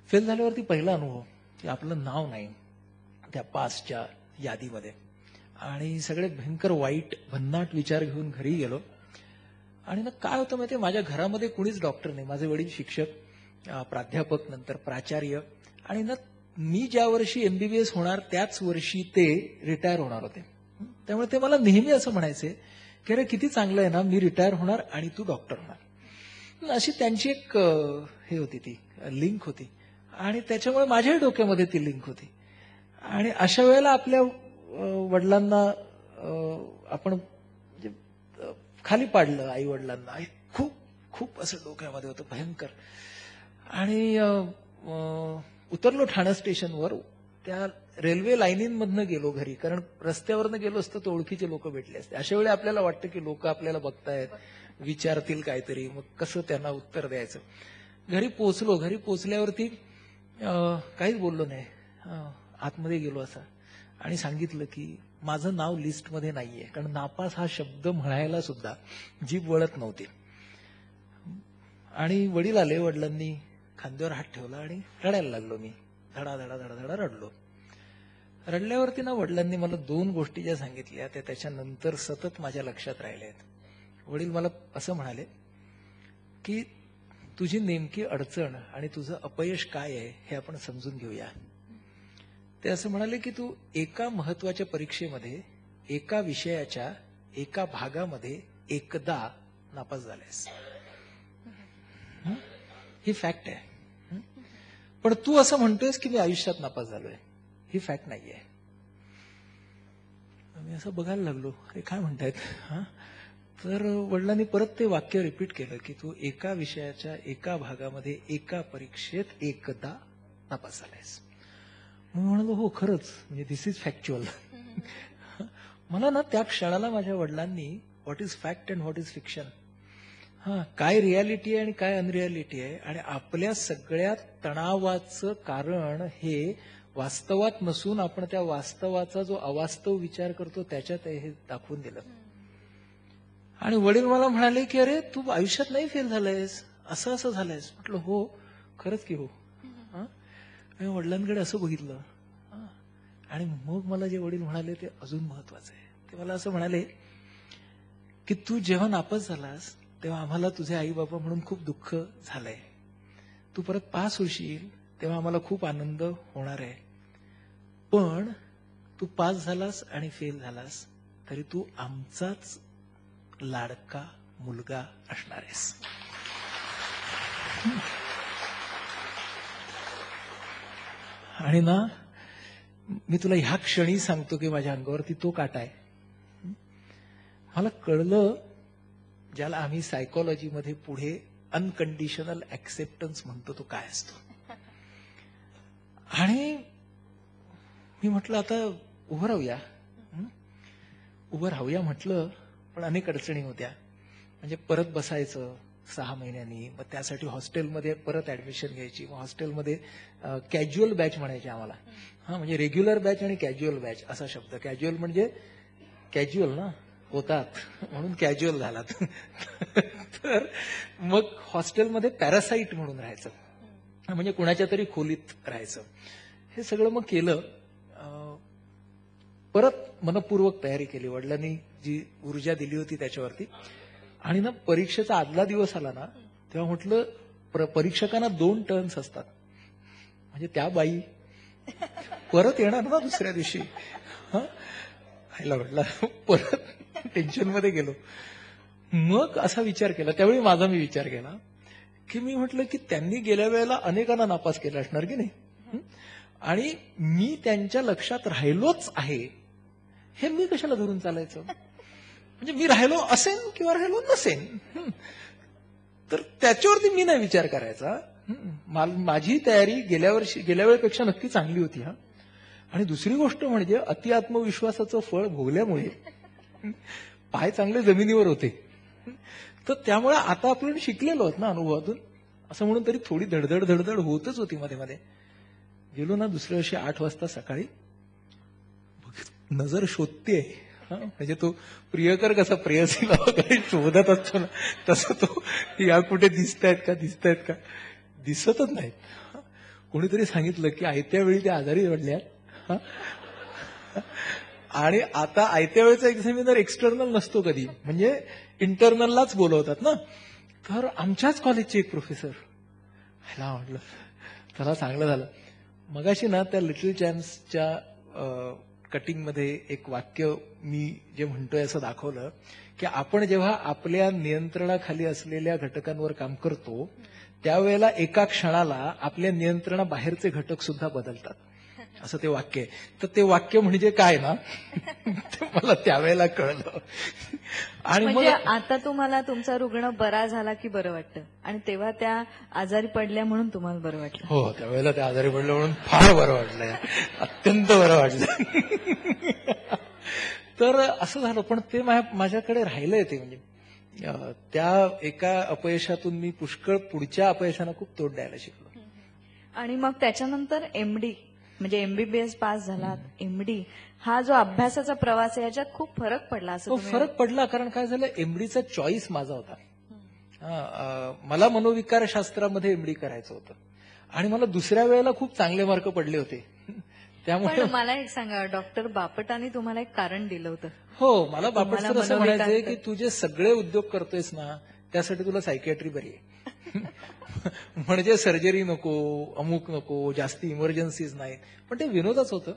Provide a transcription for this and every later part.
Fail झाल्यावरती पहिला अनुभव की आपलं नाव नाही त्या पासच्या यादीमध्ये. आणि सगळे भयंकर वाईट भन्नाट विचार घेऊन घरी गेलो. आणि ना काय होतं माहितीये, माझ्या घरामध्ये कुणीच डॉक्टर नाही. माझे वडील शिक्षक, प्राध्यापक, नंतर प्राचार्य. आणि ना मी ज्या वर्षी एमबीबीएस होणार त्याच वर्षी ते रिटायर होणार होते. त्यामुळे ते मला नेहमी असं म्हणायचे की अरे किती चांगलं आहे ना, मी रिटायर होणार आणि तू डॉक्टर होणार. अशी त्यांची एक हे होती, ती लिंक होती. आणि त्याच्यामुळे माझ्याही डोक्यामध्ये ती लिंक होती. आणि अशा वेळेला आपल्या वडिलांना आपण म्हणजे खाली पाडलं, आई वडिलांना. खूप खूप असं डोक्यामध्ये होतं भयंकर. आणि उतरलो ठाणे स्टेशनवर. त्या रेल्वे लाईनींमधनं गेलो घरी, कारण रस्त्यावरनं गेलो असतो तर ओळखीचे लोक भेटले असते. अशा वेळी आपल्याला वाटतं की लोक आपल्याला बघतायत, विचारतील काहीतरी, मग कसं त्यांना उत्तर द्यायचं. घरी पोचलो. घरी पोचल्यावरती काहीच बोललो नाही. आतमध्ये गेलो असा आणि सांगितलं की माझं नाव लिस्टमध्ये नाहीये, कारण नापास हा शब्द म्हणायला सुद्धा जीभ वळत नव्हती. आणि वडील आले. वडिलांनी खांद्यावर हात ठेवला आणि रडायला लागलो मी. धडा धडा धडा धडा रडलो. रडल्यावरती ना वडिलांनी मला 2 गोष्टी ज्या सांगितल्या त्या त्याच्यानंतर सतत माझ्या लक्षात राहिल्या आहेत. वडील मला असं म्हणाले की तुझी नेमकी अडचण आणि तुझं अपयश काय आहे हे आपण समजून घेऊया. ते असं म्हणाले की तू एका महत्वाच्या परीक्षेमध्ये एका विषयाच्या एका भागामध्ये एकदा नापास झालायस. ही फॅक्ट आहे. पण तू असं म्हणतोयस की मी आयुष्यात नापास झालोय. ही फॅक्ट नाहीये. मी असं बघायला लागलो, अरे काय म्हणतायत. तर वडिलांनी परत ते वाक्य रिपीट केलं की तू एका विषयाच्या एका भागामध्ये एका परीक्षेत एकदा नापास झालायस. मी म्हणालो हो खरंच, म्हणजे दिस इज फॅक्च्युअल. मला ना त्या क्षणाला माझ्या वडिलांनी what is fact and what is fiction, काय रियालिटी आहे आणि काय अनरियालिटी आहे, आणि आपल्या सगळ्या तणावाचं कारण हे वास्तवात नसून आपण त्या वास्तवाचा जो अवास्तव विचार करतो त्याच्यात हे दाखवून दिलं. आणि वडील मला म्हणाले की अरे तू आयुष्यात नाही फेल झालायस, असं असं झालंयस. म्हटलं हो खरंच की हो. मी वडिलांकडे असं बघितलं. आणि मग मला जे वडील म्हणाले ते अजून महत्वाचं आहे. ते मला असं म्हणाले की तू जेव्हा नापास झालास तेव्हा आम्हाला तुझे आई बाबा म्हणून खूप दुःख झालंय. तू परत पास होशील तेव्हा आम्हाला खूप आनंद होणार आहे. पण तू पास झालास आणि फेल झालास तरी तू आमचाच लाडका मुलगा असणार आहेस. आणि ना मी तुला ह्या क्षणी सांगतो की माझ्या अंगावरती तो काटा आहे. मला कळलं ज्याला आम्ही सायकोलॉजीमध्ये पुढे अनकंडिशनल ऍक्सेप्टन्स म्हणतो तो काय असतो. आणि मी म्हटलं आता उभं राहूया. उभं राहूया म्हटलं, पण अनेक अडचणी होत्या. म्हणजे परत बसायचं 6 महिन्यांनी, मग त्यासाठी हॉस्टेलमध्ये परत ऍडमिशन घ्यायची. मग हॉस्टेलमध्ये कॅज्युअल बॅच म्हणायचे आम्हाला. म्हणजे रेग्युलर बॅच आणि कॅज्युअल बॅच असा शब्द. कॅज्युअल म्हणजे कॅज्युअल ना होतात म्हणून कॅज्युअल झालात. तर मग हॉस्टेलमध्ये पॅरासाईट म्हणून राहायचं, म्हणजे कुणाच्या तरी खोलीत राहायचं. हे सगळं मग केलं. परत मनपूर्वक तयारी केली. वडिलांनी जी ऊर्जा दिली होती त्याच्यावरती. आणि ना परीक्षेचा आदला दिवस आला ना तेव्हा म्हटलं परीक्षकांना 2 टर्न्स असतात. म्हणजे त्या बाई परत येणार ना दुसऱ्या दिवशी. आईला म्हटलं परत टेन्शन मध्ये गेलो. मग असा विचार केला, त्यावेळी माझा मी विचार केला की मी म्हटलं की त्यांनी गेल्या वेळेला अनेकांना नापास केलं असणार की नाही, आणि मी त्यांच्या लक्षात राहिलोच आहे हे मी कशाला धरून चालायचं. म्हणजे मी राहिलो असेन किंवा राहिलो नसेन, तर त्याच्यावरती मी नाही विचार करायचा. माझी तयारी गेल्या वेळेपेक्षा नक्की चांगली होती. आणि दुसरी गोष्ट म्हणजे अति आत्मविश्वासाचं फळ भोगल्यामुळे पाय चांगले जमिनीवर होते. तर त्यामुळे आता आपण शिकलेलो आहोत ना अनुभवातून, असं म्हणून तरी थोडी धडधड धडधड होतच होती मध्ये मध्ये. गेलो ना दुसऱ्या वर्षी 8 वाजता सकाळी, नजर शोधते. म्हणजे तो प्रियकर कसा प्रेयसीला वगैरे शोधत असतो ना, तसं तो या कुठे दिसतायत का दिसतच नाहीत. कोणीतरी सांगितलं की आयत्या वेळी ते आजारी पडल्या हं. आणि आता आयत्या वेळेचा एक्झामिनर एक्सटर्नल नसतो कधी, म्हणजे इंटरनललाच बोलवतात ना. तर आमच्याच कॉलेजचे एक प्रोफेसर, ह्याला म्हटलं चला चांगलं झालं. मगाशी ना त्या लिटल चॅम्प्सच्या कटिंगमध्ये एक वाक्य मी जे म्हणतोय असं दाखवलं, की आपण जेव्हा आपल्या नियंत्रणाखाली असलेल्या घटकांवर काम करतो त्यावेळेला एका क्षणाला आपल्या नियंत्रणाबाहेरचे घटक सुद्धा बदलतात, असं ते वाक्य आहे. तर ते वाक्य म्हणजे काय ना ते मला त्यावेळेला कळलं. आणि म्हणजे मग आता तुम्हाला तुमचा रुग्ण बरा झाला की बरं वाटतं, आणि तेव्हा त्या आजारी पडल्या म्हणून तुम्हाला बरं वाटलं. हो, त्यावेळेला ते आजारी पडलं म्हणून फार बरं वाटलं, अत्यंत बरं वाटलं. तर असं झालं, पण ते माझ्याकडे राहिलंय ते, म्हणजे त्या एका अपयशातून मी पुष्कळ पुढच्या अपयशांना खूप तोंड द्यायला शिकलो. आणि मग त्याच्यानंतर एमडी, म्हणजे एमबीबीएस पास झालात, एमडी, हा जो अभ्यासाचा प्रवास आहे याच्यात खूप फरक पडला असं तो तुम्ही. फरक पडला, कारण काय झालं, एमडीचा चॉईस माझा होता. मला मनोविकार शास्त्रामध्ये एमडी करायचं होतं आणि मला दुसऱ्या वेळेला खूप चांगले मार्क पडले होते. त्यामुळे पण मला एक सांगा, डॉक्टर बापटांनी तुम्हाला एक कारण दिलं होतं. हो, मला बापट तुम्हाला सर असं मनोविकार म्हणायचे की तू जे सगळे उद्योग करतोयस ना त्यासाठी तुला सायकियाट्री बरी आहे. म्हणजे सर्जरी नको, अमुक नको, जास्ती इमर्जन्सीज नाहीत. पण ते विनोदच होतं.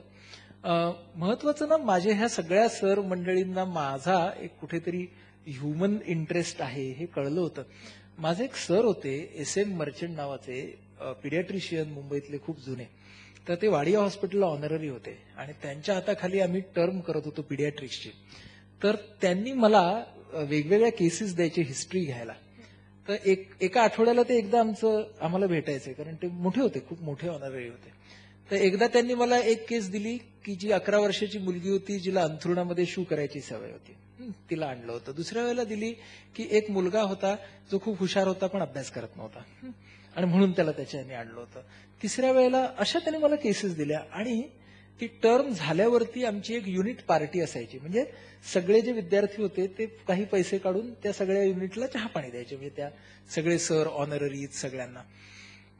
महत्वाचं ना, माझ्या ह्या सगळ्या सर मंडळींना माझा एक कुठेतरी ह्युमन इंटरेस्ट आहे हे कळलं होतं. माझे एक सर होते, SM मर्चंट नावाचे, पिडियाट्रिशियन, मुंबईतले खूप जुने. तर ते वाडिया हॉस्पिटलला ऑनररी होते आणि त्यांच्या हाताखाली आम्ही टर्म करत होतो पिडियाट्रिक्सची. तर त्यांनी मला वेगवेगळ्या केसेस द्यायची, हिस्ट्री घ्यायला. तर एका आठवड्याला ते एकदा आम्हाला भेटायचे, कारण ते मोठे होते, खूप मोठे ऑनररी होते. तर एकदा त्यांनी मला एक केस दिली की जी 11 वर्षाची मुलगी होती, जिला अंथरुणामध्ये शू करायची सवय होती. तिला आणलं होतं. दुसऱ्या वेळेला दिली की एक मुलगा होता जो खूप हुशार होता पण अभ्यास करत नव्हता आणि म्हणून त्याला त्याच्याने आणलं होतं. तिसऱ्या वेळेला अशा त्याने मला केसेस दिल्या. आणि ती टर्म झाल्यावरती आमची एक युनिट पार्टी असायची, म्हणजे सगळे जे विद्यार्थी होते ते काही पैसे काढून त्या सगळ्या युनिटला चहा पाणी द्यायचे, म्हणजे त्या सगळे सर ऑनररी सगळ्यांना.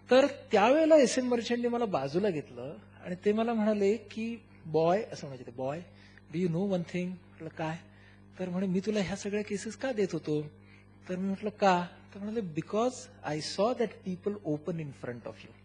तर त्यावेळेला SM मर्चंटने मला बाजूला घेतलं आणि ते मला म्हणाले की बॉय, असं म्हणायचे, boy do you know one thing. म्हटलं काय. तर म्हणे मी तुला ह्या सगळ्या केसेस का देत होतो. तर मी म्हटलं का. तर म्हणाले because I saw that people open in front of you.